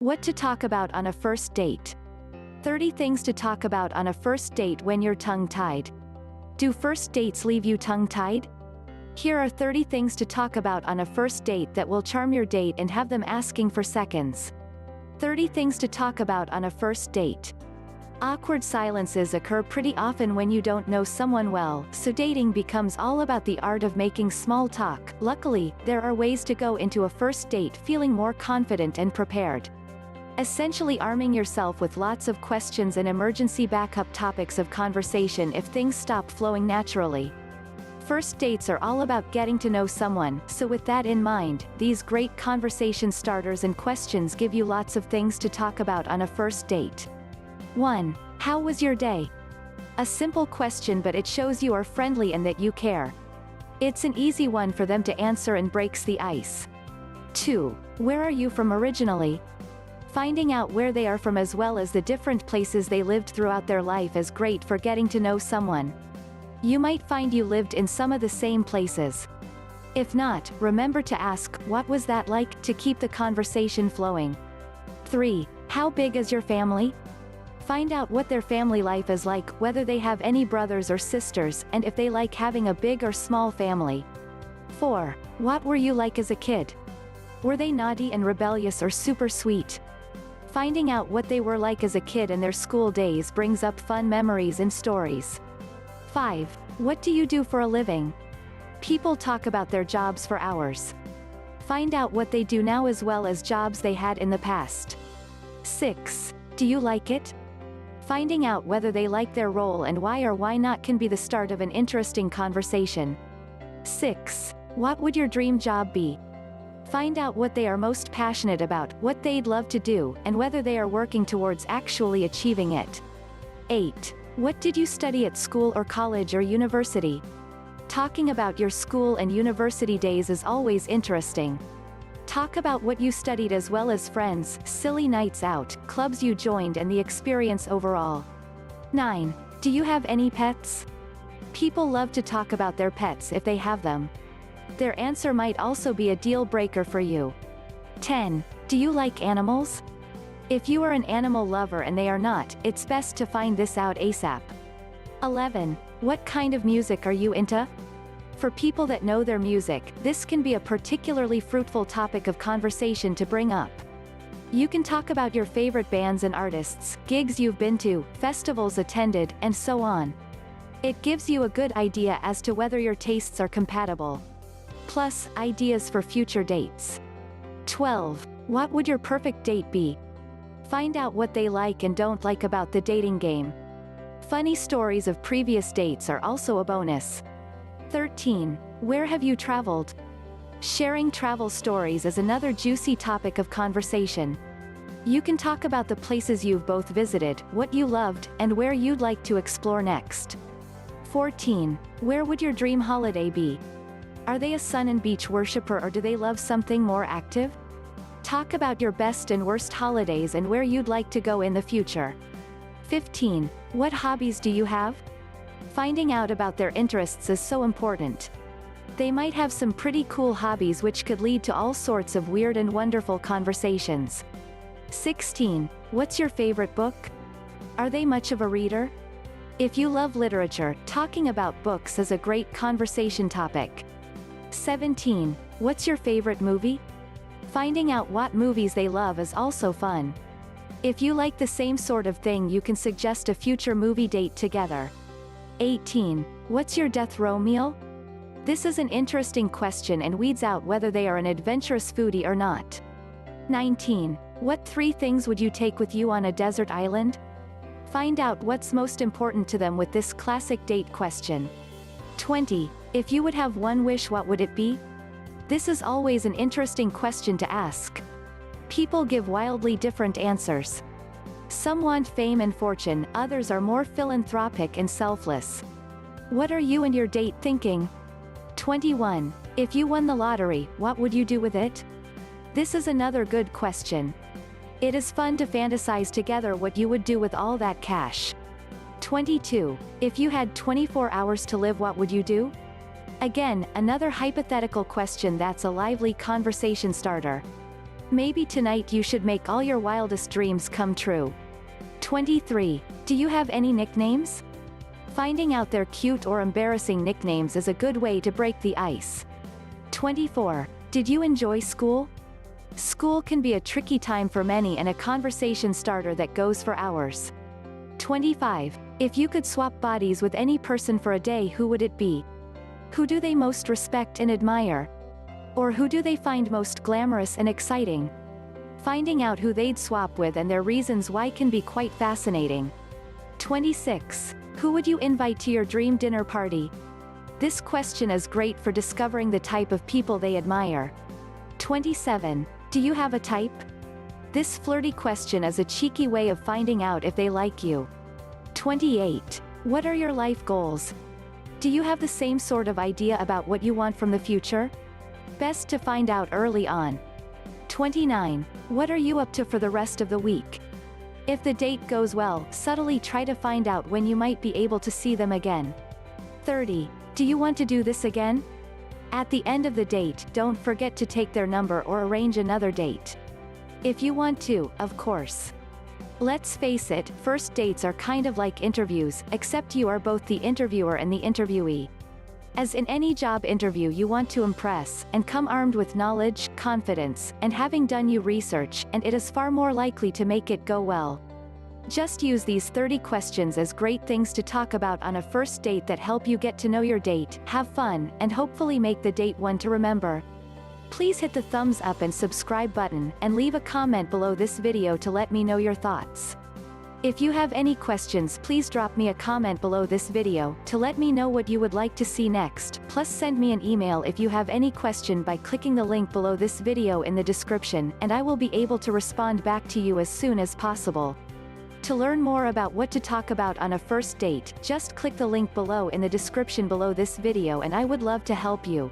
What to talk about on a first date. 30 things to talk about on a first date when you're tongue-tied. Do first dates leave you tongue-tied? Here are 30 things to talk about on a first date that will charm your date and have them asking for seconds. 30 things to talk about on a first date. Awkward silences occur pretty often when you don't know someone well, so dating becomes all about the art of making small talk. Luckily, there are ways to go into a first date feeling more confident and prepared. Essentially arming yourself with lots of questions and emergency backup topics of conversation if things stop flowing naturally. First dates are all about getting to know someone, so with that in mind, these great conversation starters and questions give you lots of things to talk about on a first date. 1. How was your day? A simple question, but it shows you are friendly and that you care. It's an easy one for them to answer and breaks the ice. 2. Where are you from originally? Finding out where they are from as well as the different places they lived throughout their life is great for getting to know someone. You might find you lived in some of the same places. If not, remember to ask, what was that like, to keep the conversation flowing. 3. How big is your family? Find out what their family life is like, whether they have any brothers or sisters, and if they like having a big or small family. 4. What were you like as a kid? Were they naughty and rebellious or super sweet? Finding out what they were like as a kid and their school days brings up fun memories and stories. 5. What do you do for a living? People talk about their jobs for hours. Find out what they do now as well as jobs they had in the past. 6. Do you like it? Finding out whether they like their role and why or why not can be the start of an interesting conversation. 6. What would your dream job be? Find out what they are most passionate about, what they'd love to do, and whether they are working towards actually achieving it. 8. What did you study at school or college or university? Talking about your school and university days is always interesting. Talk about what you studied as well as friends, silly nights out, clubs you joined and the experience overall. 9. Do you have any pets? People love to talk about their pets if they have them. Their answer might also be a deal breaker for you. 10. Do you like animals? If you are an animal lover and they are not, it's best to find this out ASAP. 11. What kind of music are you into? For people that know their music, this can be a particularly fruitful topic of conversation to bring up. You can talk about your favorite bands and artists, gigs you've been to, festivals attended, and so on. It gives you a good idea as to whether your tastes are compatible. Plus, ideas for future dates. 12. What would your perfect date be? Find out what they like and don't like about the dating game. Funny stories of previous dates are also a bonus. 13. Where have you traveled? Sharing travel stories is another juicy topic of conversation. You can talk about the places you've both visited, what you loved, and where you'd like to explore next. 14. Where would your dream holiday be? Are they a sun and beach worshiper or do they love something more active? Talk about your best and worst holidays and where you'd like to go in the future. 15. What hobbies do you have? Finding out about their interests is so important. They might have some pretty cool hobbies which could lead to all sorts of weird and wonderful conversations. 16. What's your favorite book? Are they much of a reader? If you love literature, talking about books is a great conversation topic. 17. What's your favorite movie? Finding out what movies they love is also fun. If you like the same sort of thing, you can suggest a future movie date together. 18. What's your death row meal? This is an interesting question and weeds out whether they are an adventurous foodie or not. 19. What 3 things would you take with you on a desert island? Find out what's most important to them with this classic date question. 20. If you would have one wish, what would it be? This is always an interesting question to ask. People give wildly different answers. Some want fame and fortune, others are more philanthropic and selfless. What are you and your date thinking? 21. If you won the lottery, what would you do with it? This is another good question. It is fun to fantasize together what you would do with all that cash. 22. If you had 24 hours to live, what would you do? Again, another hypothetical question that's a lively conversation starter. Maybe tonight you should make all your wildest dreams come true. 23. Do you have any nicknames? Finding out their cute or embarrassing nicknames is a good way to break the ice. 24. Did you enjoy school? School can be a tricky time for many and a conversation starter that goes for hours. 25. If you could swap bodies with any person for a day, who would it be? Who do they most respect and admire? Or who do they find most glamorous and exciting? Finding out who they'd swap with and their reasons why can be quite fascinating. 26. Who would you invite to your dream dinner party? This question is great for discovering the type of people they admire. 27. Do you have a type? This flirty question is a cheeky way of finding out if they like you. 28. What are your life goals? Do you have the same sort of idea about what you want from the future? Best to find out early on. 29. What are you up to for the rest of the week? If the date goes well, subtly try to find out when you might be able to see them again. 30. Do you want to do this again? At the end of the date, don't forget to take their number or arrange another date. If you want to, of course. Let's face it, first dates are kind of like interviews, except you are both the interviewer and the interviewee. As in any job interview, you want to impress, and come armed with knowledge, confidence, and having done your research, and it is far more likely to make it go well. Just use these 30 questions as great things to talk about on a first date that help you get to know your date, have fun, and hopefully make the date one to remember. Please hit the thumbs up and subscribe button, and leave a comment below this video to let me know your thoughts. If you have any questions, please drop me a comment below this video, to let me know what you would like to see next, plus send me an email if you have any question by clicking the link below this video in the description, and I will be able to respond back to you as soon as possible. To learn more about what to talk about on a first date, just click the link below in the description below this video and I would love to help you.